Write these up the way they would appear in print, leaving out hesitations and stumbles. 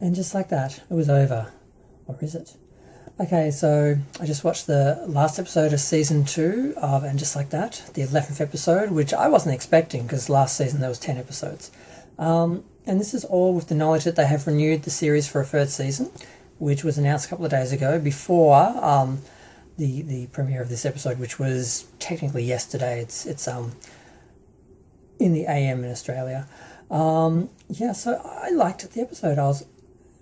And just like that, it was over. Or is it? Okay, so I just watched the last episode of season 2 of And Just Like That, the 11th episode, which I wasn't expecting because last season there was 10 episodes. And this is all with the knowledge that they have renewed the series for a third season, which was announced a couple of days ago before the premiere of this episode, which was technically yesterday. It's in the AM in Australia. So I liked the episode. I was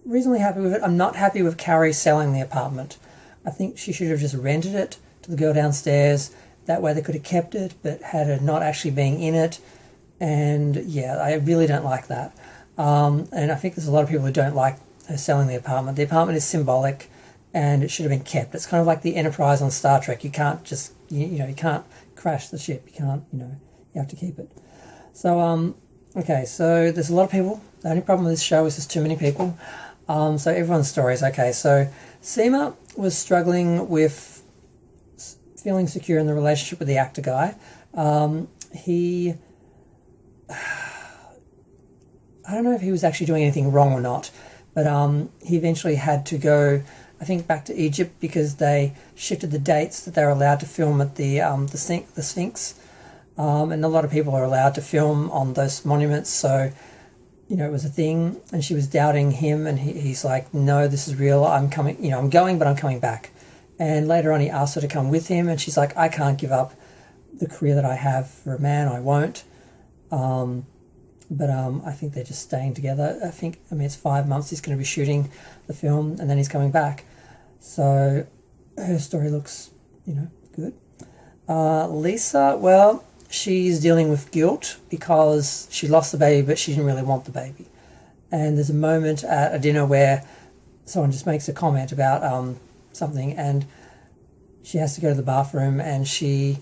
reasonably happy with it. I'm not happy with Carrie selling the apartment. I think she should have just rented it to the girl downstairs. That way they could have kept it, but had her not actually being in it. And yeah, I really don't like that. And I think there's a lot of people who don't like her selling the apartment. The apartment is symbolic and it should have been kept. It's kind of like the Enterprise on Star Trek. You can't just, you can't crash the ship. You can't, you have to keep it. So, okay, so there's a lot of people. The only problem with this show is there's too many people. So everyone's story is okay. So Seema was struggling with feeling secure in the relationship with the actor guy. He, I don't know if he was actually doing anything wrong or not, but he eventually had to go, I think, back to Egypt because they shifted the dates that they were allowed to film at the Sphinx. And a lot of people are allowed to film on those monuments, so it was a thing, and she was doubting him, and he's like, no, this is real, I'm coming, I'm going, but I'm coming back. And later on he asked her to come with him, and she's like, I can't give up the career that I have for a man, I won't. But I think they're just staying together. It's 5 months he's going to be shooting the film, and then he's coming back. So her story looks, good. Lisa, well, she's dealing with guilt because she lost the baby, but she didn't really want the baby. And there's a moment at a dinner where someone just makes a comment about something, and she has to go to the bathroom, and she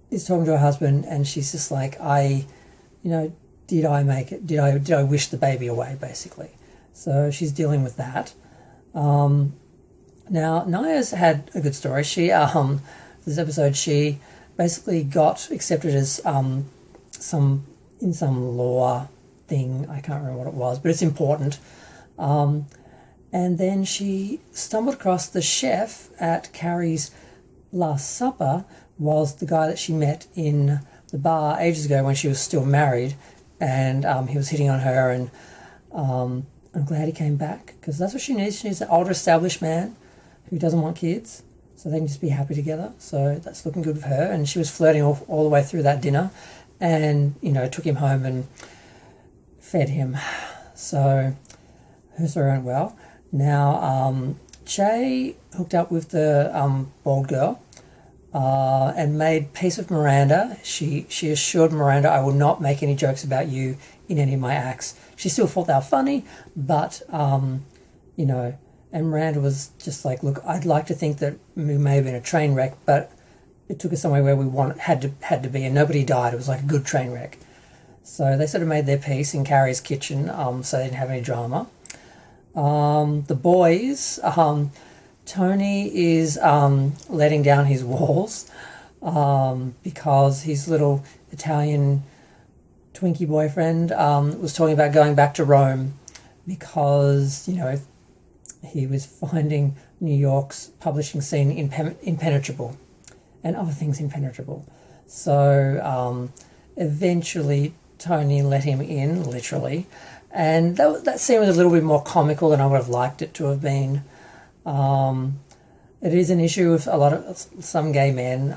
is talking to her husband, and she's just like, did I make it? Did I wish the baby away, basically? So she's dealing with that. Now, Naya's had a good story. She, this episode, she basically got accepted as some law thing. I can't remember what it was, but it's important. And then she stumbled across the chef at Carrie's Last Supper was the guy that she met in the bar ages ago when she was still married, and he was hitting on her, and I'm glad he came back because that's what she needs. She needs an older established man who doesn't want kids, so they can just be happy together. So that's looking good with her. And she was flirting all the way through that dinner, and took him home and fed him. So her story went well. Now Che hooked up with the bald girl and made peace with Miranda. She assured Miranda, I will not make any jokes about you in any of my acts. She still thought they were funny, but and Miranda was just like, look, I'd like to think that we may have been a train wreck, but it took us somewhere where we had to be, and nobody died. It was like a good train wreck. So they sort of made their peace in Carrie's kitchen, so they didn't have any drama. The boys, Tony is letting down his walls because his little Italian Twinkie boyfriend was talking about going back to Rome because, he was finding New York's publishing scene impenetrable and other things impenetrable. So eventually Tony let him in, literally, and that scene was a little bit more comical than I would have liked it to have been. It is an issue with some gay men,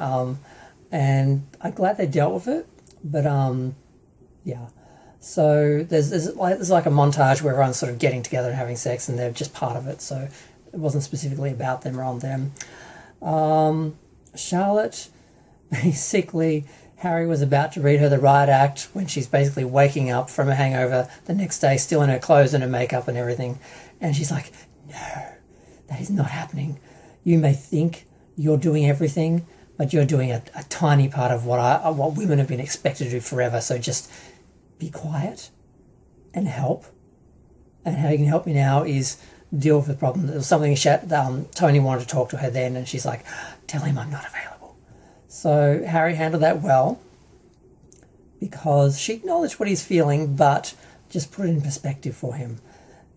and I'm glad they dealt with it, but yeah. So there's like a montage where everyone's sort of getting together and having sex, and they're just part of it. So it wasn't specifically about them or on them. Charlotte, basically, Harry was about to read her the riot act when she's basically waking up from a hangover the next day, still in her clothes and her makeup and everything, and she's like, "No, that is not happening. You may think you're doing everything, but you're doing a tiny part of what women have been expected to do forever. So just be quiet and help. And how you can help me now is deal with the problem." There was something Tony wanted to talk to her then, and she's like, "Tell him I'm not available." So Harry handled that well because she acknowledged what he's feeling, but just put it in perspective for him.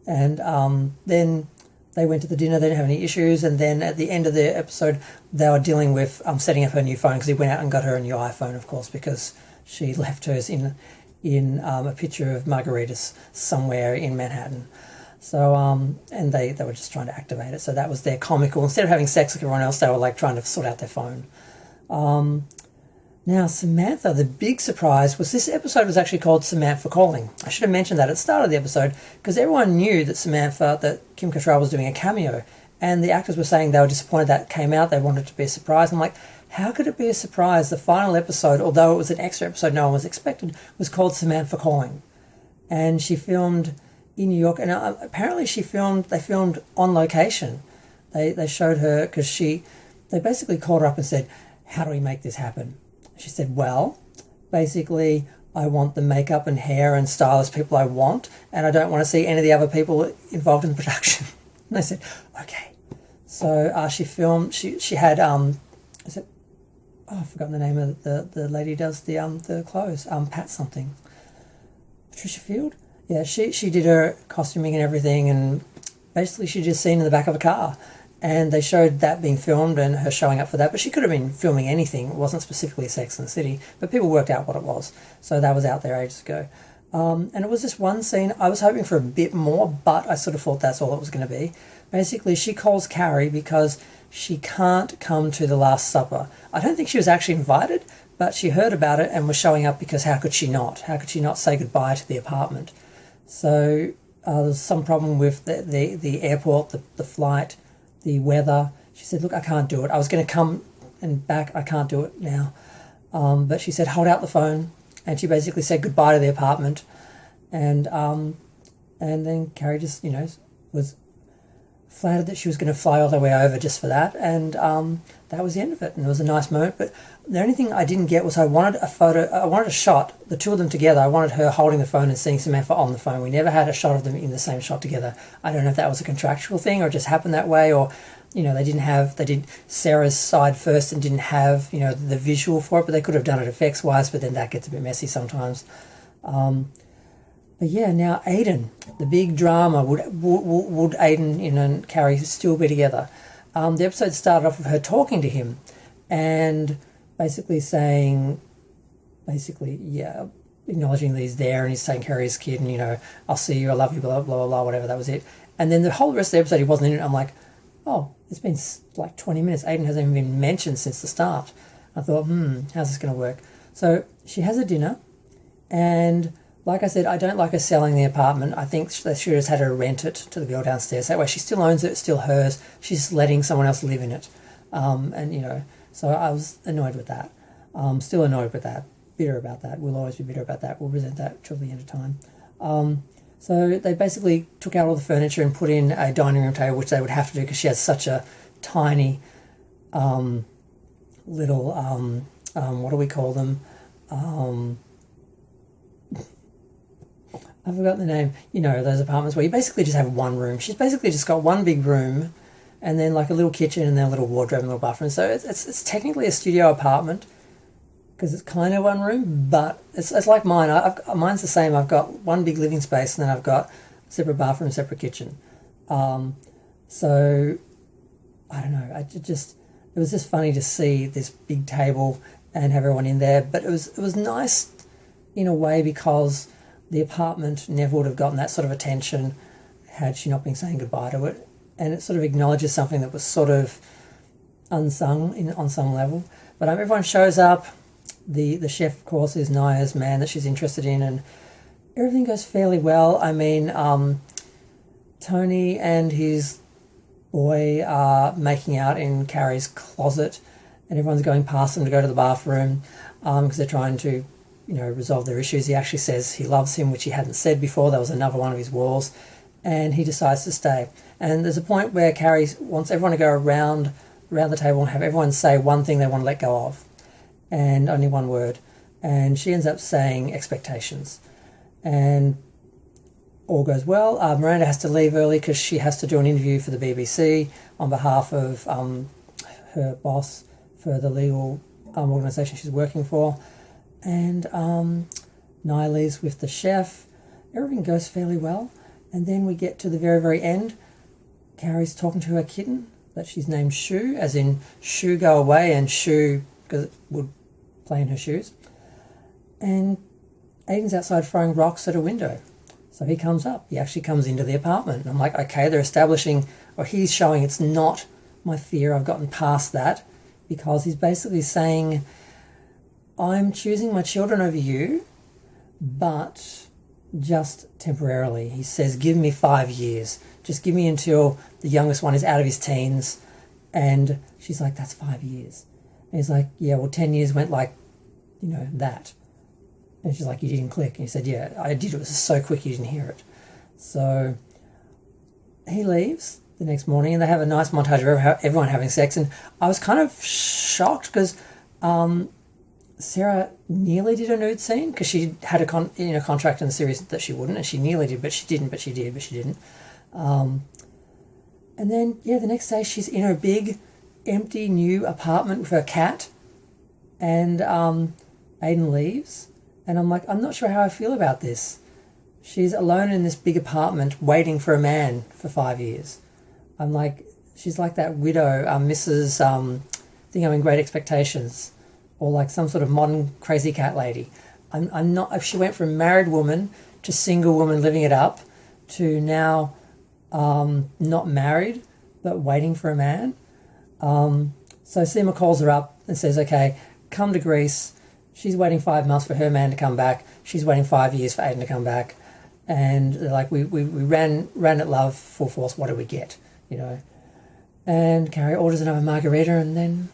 And then they went to the dinner. They didn't have any issues. And then at the end of the episode, they were dealing with setting up her new phone, because he went out and got her a new iPhone, of course, because she left hers in a picture of margaritas somewhere in Manhattan. So, and they were just trying to activate it. So that was their comical. Instead of having sex like everyone else, they were like trying to sort out their phone. Now, Samantha, the big surprise was this episode was actually called Samantha Calling. I should have mentioned that at the start of the episode, because everyone knew that Kim Cattrall was doing a cameo, and the actors were saying they were disappointed that came out. They wanted it to be a surprise. I'm like, how could it be a surprise? The final episode, although it was an extra episode no one was expected, was called Samantha Calling. And she filmed in New York, and apparently they filmed on location. They showed her, because they basically called her up and said, how do we make this happen? She said, well, basically, I want the makeup and hair and stylist people I want, and I don't want to see any of the other people involved in the production. And they said, okay. So she filmed, she had, is it, oh, I've forgotten the name of the lady who does the clothes, Pat something. Patricia Field? Yeah, she did her costuming and everything, and basically she just seen in the back of a car. And they showed that being filmed and her showing up for that. But she could have been filming anything. It wasn't specifically Sex and the City. But people worked out what it was. So that was out there ages ago. And it was this one scene. I was hoping for a bit more, but I sort of thought that's all it was going to be. Basically, she calls Carrie because she can't come to the Last Supper. I don't think she was actually invited, but she heard about it and was showing up because how could she not? How could she not say goodbye to the apartment? So there's some problem with the airport, the flight, the weather. She said, look, I can't do it. I was going to come and back. I can't do it now. But she said, hold out the phone. And she basically said goodbye to the apartment. And then Carrie just, was flattered that she was going to fly all the way over just for that. And that was the end of it. And it was a nice moment. But the only thing I didn't get was I wanted a shot, the two of them together. I wanted her holding the phone and seeing Samantha on the phone. We never had a shot of them in the same shot together. I don't know if that was a contractual thing or it just happened that way, or, they did Sarah's side first and didn't have, the visual for it, but they could have done it effects-wise, but then that gets a bit messy sometimes. But yeah, now Aiden, the big drama, would Aiden and Carrie still be together? The episode started off with her talking to him and basically saying, acknowledging that he's there and he's taking care of his kid and, I'll see you, I love you, blah, blah, blah, blah, whatever, that was it. And then the whole rest of the episode he wasn't in it. I'm like, oh, it's been like 20 minutes. Aiden hasn't even been mentioned since the start. I thought, how's this going to work? So she has a dinner and like I said, I don't like her selling the apartment. I think they should have had her rent it to the girl downstairs. That way she still owns it, it's still hers. She's letting someone else live in it. So I was annoyed with that. Still annoyed with that. Bitter about that. We'll always be bitter about that. We'll resent that till the end of time. So they basically took out all the furniture and put in a dining room table, which they would have to do because she has such a tiny little, what do we call them? I've forgotten the name. Those apartments where you basically just have one room. She's basically just got one big room and then like a little kitchen and then a little wardrobe and a little bathroom. So it's technically a studio apartment because it's kind of one room, but it's like mine. Mine's the same. I've got one big living space and then I've got separate bathroom, separate kitchen. So I don't know. It was just funny to see this big table and have everyone in there. But it was nice in a way because the apartment never would have gotten that sort of attention had she not been saying goodbye to it. And it sort of acknowledges something that was sort of unsung on some level. But everyone shows up. The chef, of course, is Naya's man that she's interested in, and everything goes fairly well. I mean, Tony and his boy are making out in Carrie's closet, and everyone's going past them to go to the bathroom because they're trying to resolve their issues. He actually says he loves him, which he hadn't said before. That was another one of his walls. And he decides to stay. And there's a point where Carrie wants everyone to go around the table and have everyone say one thing they want to let go of. And only one word. And she ends up saying expectations. And all goes well. Miranda has to leave early because she has to do an interview for the BBC on behalf of her boss for the legal organisation she's working for. And Naya leaves with the chef. Everything goes fairly well. And then we get to the very, very end. Carrie's talking to her kitten that she's named Shoe, as in Shoe go away, and Shoe, because it would play in her shoes. And Aiden's outside throwing rocks at a window. So he comes up. He actually comes into the apartment. And I'm like, okay, they're establishing, or he's showing it's not my fear. I've gotten past that, because he's basically saying, I'm choosing my children over you, but just temporarily. He says, give me 5 years. Just give me until the youngest one is out of his teens. And she's like, that's 5 years. And he's like, yeah, well, 10 years went like, that. And she's like, you didn't click. And he said, yeah, I did. It was so quick you didn't hear it. So he leaves the next morning, and they have a nice montage of everyone having sex. And I was kind of shocked because Sarah nearly did a nude scene, because she had a contract in the series that she wouldn't, and she nearly did, but she didn't, but she did, but she didn't. And then, the next day she's in her big, empty, new apartment with her cat, and Aiden leaves, and I'm like, I'm not sure how I feel about this. She's alone in this big apartment waiting for a man for 5 years. I'm like, she's like that widow, Mrs. In Great Expectations, or like some sort of modern crazy cat lady. I'm not. If she went from married woman to single woman living it up to now not married but waiting for a man. So Seema calls her up and says, okay, come to Greece. She's waiting 5 months for her man to come back. She's waiting 5 years for Aiden to come back. And they're like, we ran at love full force. What do we get? And Carrie orders another margarita, and then,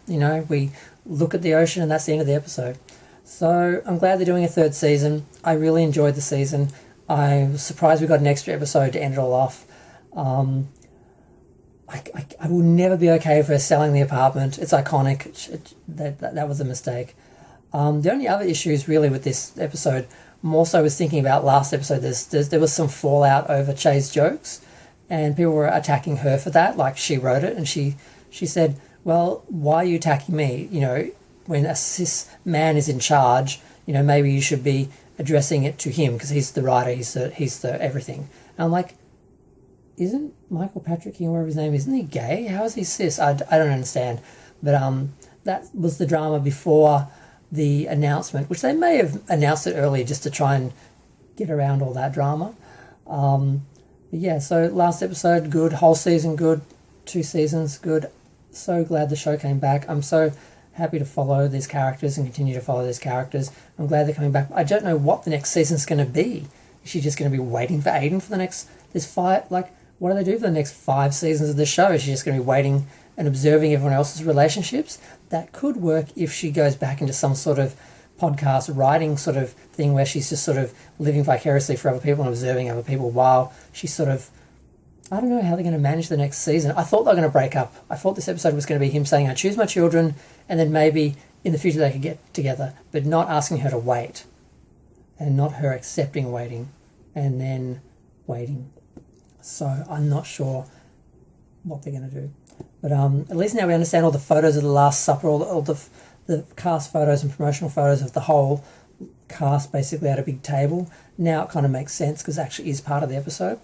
we look at the ocean, and that's the end of the episode. So I'm glad they're doing a third season. I really enjoyed the season. I was surprised we got an extra episode to end it all off. I will never be okay with her selling the apartment. It's iconic. That was a mistake. The only other issues really with this episode, more so was thinking about last episode, there was some fallout over Che's jokes, and people were attacking her for that, like she wrote it, and she said, well, why are you attacking me? When a cis man is in charge, maybe you should be addressing it to him, because he's the writer, he's the everything. And I'm like, isn't Michael Patrick King, whatever his name is, isn't he gay? How is he cis? I don't understand. But that was the drama before the announcement, which they may have announced it earlier just to try and get around all that drama. So last episode, good. Whole season, good. 2 seasons, good. So glad the show came back. I'm so happy to follow these characters and continue to follow these characters. I'm glad they're coming back. I don't know what the next season's going to be. Is she just going to be waiting for Aiden for the next... what do they do for the next 5 seasons of the show? Is she just going to be waiting and observing everyone else's relationships? That could work if she goes back into some sort of podcast writing sort of thing where she's just sort of living vicariously for other people and observing other people while she's sort of... I don't know how they're going to manage the next season. I thought they were going to break up. I thought this episode was going to be him saying, I choose my children, and then maybe in the future they could get together, but not asking her to wait, and not her accepting waiting, and then waiting. So I'm not sure what they're going to do. But at least now we understand all the photos of the Last Supper, all the cast photos and promotional photos of the whole cast basically at a big table. Now it kind of makes sense because it actually is part of the episode.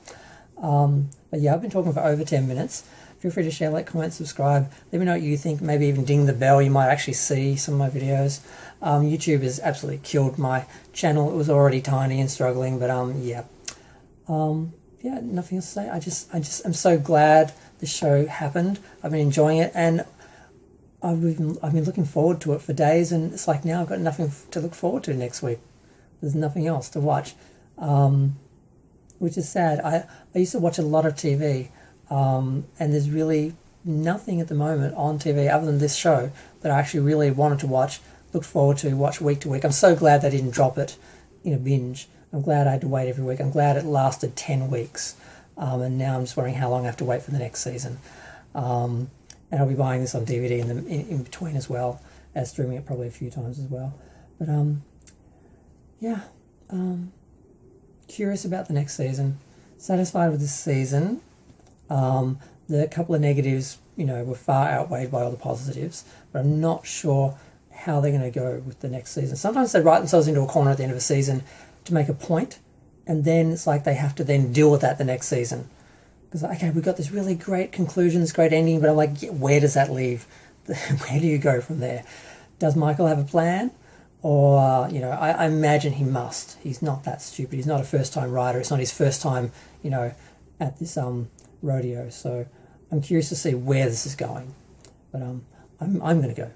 But yeah, I've been talking for over 10 minutes. Feel free to share, like, comment, subscribe. Let me know what you think. Maybe even ding the bell. You might actually see some of my videos. YouTube has absolutely killed my channel. It was already tiny and struggling, but nothing else to say. I just am so glad the show happened. I've been enjoying it, and I've been looking forward to it for days, and it's like now I've got nothing to look forward to next week. There's nothing else to watch, which is sad. I used to watch a lot of TV, and there's really nothing at the moment on TV other than this show that I actually really wanted to watch, look forward to, watch week to week. I'm so glad they didn't drop it in a binge. I'm glad I had to wait every week. I'm glad it lasted 10 weeks. And now I'm just wondering how long I have to wait for the next season. And I'll be buying this on DVD in between as well as streaming it probably a few times as well. But curious about the next season. Satisfied with this season. The couple of negatives, were far outweighed by all the positives. But I'm not sure how they're going to go with the next season. Sometimes they write themselves into a corner at the end of a season to make a point, and then it's like they have to then deal with that the next season. Because, okay, we've got this really great conclusion, this great ending, but I'm like, yeah, where does that leave? Where do you go from there? Does Michael have a plan? Or, I imagine he must. He's not that stupid. He's not a first-time writer. It's not his first time, at this rodeo. So I'm curious to see where this is going. But I'm going to go.